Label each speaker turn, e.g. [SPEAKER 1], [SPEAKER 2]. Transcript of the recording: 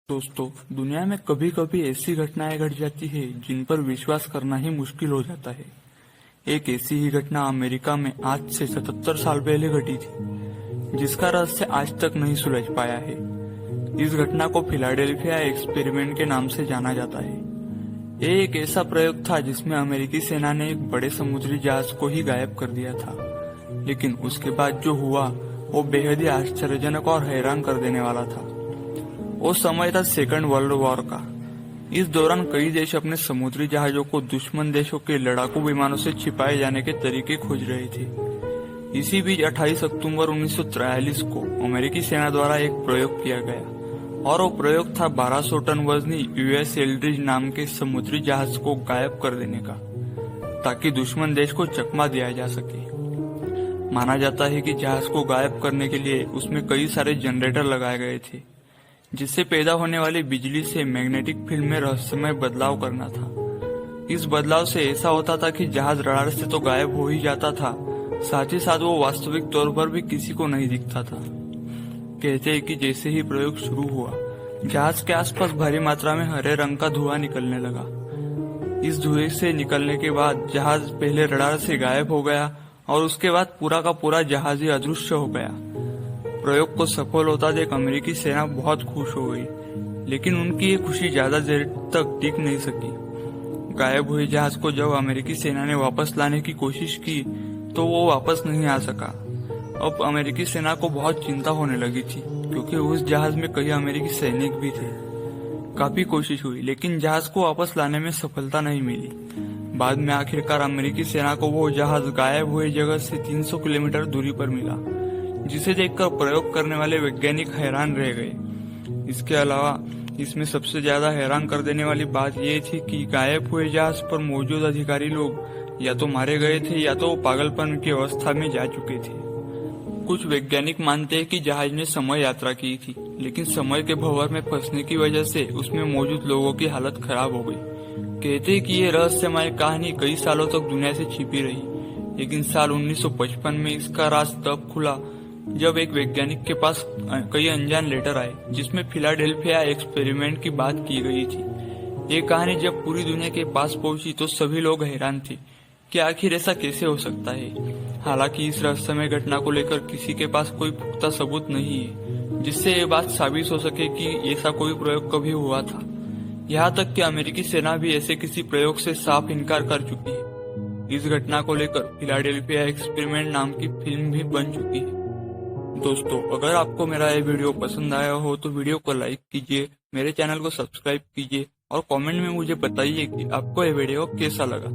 [SPEAKER 1] दोस्तों, दुनिया में कभी कभी ऐसी घटनाएं घट जाती है जिन पर विश्वास करना ही मुश्किल हो जाता है। एक ऐसी ही घटना अमेरिका में आज से 77 साल पहले घटी थी, जिसका रहस्य आज तक नहीं सुलझ पाया है। इस घटना को फिलाडेल्फिया एक्सपेरिमेंट के नाम से जाना जाता है। ये एक ऐसा प्रयोग था जिसमें अमेरिकी सेना ने एक बड़े समुद्री जहाज को ही गायब कर दिया था, लेकिन उसके बाद जो हुआ वो बेहद ही आश्चर्यजनक और हैरान कर देने वाला था। वो समय था सेकंड वर्ल्ड वॉर का। इस दौरान कई देश अपने समुद्री जहाजों को दुश्मन देशों के लड़ाकू विमानों से छिपाए जाने के तरीके खोज रहे थे। इसी बीच 28 अक्टूबर 1943 को अमेरिकी सेना द्वारा एक प्रयोग किया गया और वो प्रयोग था 1200 टन वजनी यूएस एल्ड्रिज नाम के समुद्री जहाज को गायब कर देने का, ताकि दुश्मन देश को चकमा दिया जा सके। माना जाता है कि जहाज को गायब करने के लिए उसमें कई सारे जनरेटर लगाए गए थे, जिससे पैदा होने वाली बिजली से मैग्नेटिक फील्ड में रहस्यमय बदलाव करना था। इस बदलाव से ऐसा होता था कि जहाज रडार से तो गायब हो ही जाता था, साथ ही साथ वो वास्तविक तौर पर भी किसी को नहीं दिखता था। कहते हैं कि जैसे ही प्रयोग शुरू हुआ, जहाज के आसपास भारी मात्रा में हरे रंग का धुआं निकलने लगा। इस धुएं से निकलने के बाद जहाज पहले रडार से गायब हो गया और उसके बाद पूरा का पूरा जहाज ही अदृश्य हो गया। प्रयोग को सफल होता देख अमेरिकी सेना बहुत खुश हो गई, लेकिन उनकी ये खुशी ज्यादा देर तक टिक नहीं सकी। गायब हुए जहाज को जब अमेरिकी सेना ने वापस लाने की कोशिश की तो वो वापस नहीं आ सका। अब अमेरिकी सेना को बहुत चिंता होने लगी थी, क्योंकि उस जहाज में कई अमेरिकी सैनिक भी थे। काफी कोशिश हुई, लेकिन जहाज को वापस लाने में सफलता नहीं मिली। बाद में आखिरकार अमेरिकी सेना को वो जहाज गायब हुए जगह से 300 किलोमीटर दूरी पर मिला, जिसे देखकर प्रयोग करने वाले वैज्ञानिक हैरान रह गए। इसके अलावा इसमें सबसे ज्यादा हैरान कर देने वाली बात यह थी कि गायब हुए जहाज पर मौजूद अधिकारी लोग या तो मारे गए थे या तो पागलपन की अवस्था में जा चुके थे। कुछ वैज्ञानिक मानते हैं कि जहाज ने समय यात्रा की थी, लेकिन समय के भंवर में फंसने की वजह से उसमें मौजूद लोगों की हालत खराब हो गई। कहते हैं कि ये रहस्यमय कहानी कई सालों तक दुनिया से छिपी रही, लेकिन साल 1955 में इसका राज तब खुला जब एक वैज्ञानिक के पास कई अनजान लेटर आए, जिसमें फिलाडेल्फिया एक्सपेरिमेंट की बात की गई थी। ये कहानी जब पूरी दुनिया के पास पहुंची तो सभी लोग हैरान थे कि आखिर ऐसा कैसे हो सकता है। हालांकि इस रहस्यमय घटना को लेकर किसी के पास कोई पुख्ता सबूत नहीं है जिससे ये बात साबित हो सके कि ऐसा कोई प्रयोग कभी हुआ था। यहाँ तक कि अमेरिकी सेना भी ऐसे किसी प्रयोग से साफ इनकार कर चुकी है। इस घटना को लेकर फिलाडेल्फिया एक्सपेरिमेंट नाम की फिल्म भी बन चुकी है। दोस्तों, अगर आपको मेरा ये वीडियो पसंद आया हो तो वीडियो को लाइक कीजिए, मेरे चैनल को सब्सक्राइब कीजिए और कमेंट में मुझे बताइए कि आपको ये वीडियो कैसा लगा।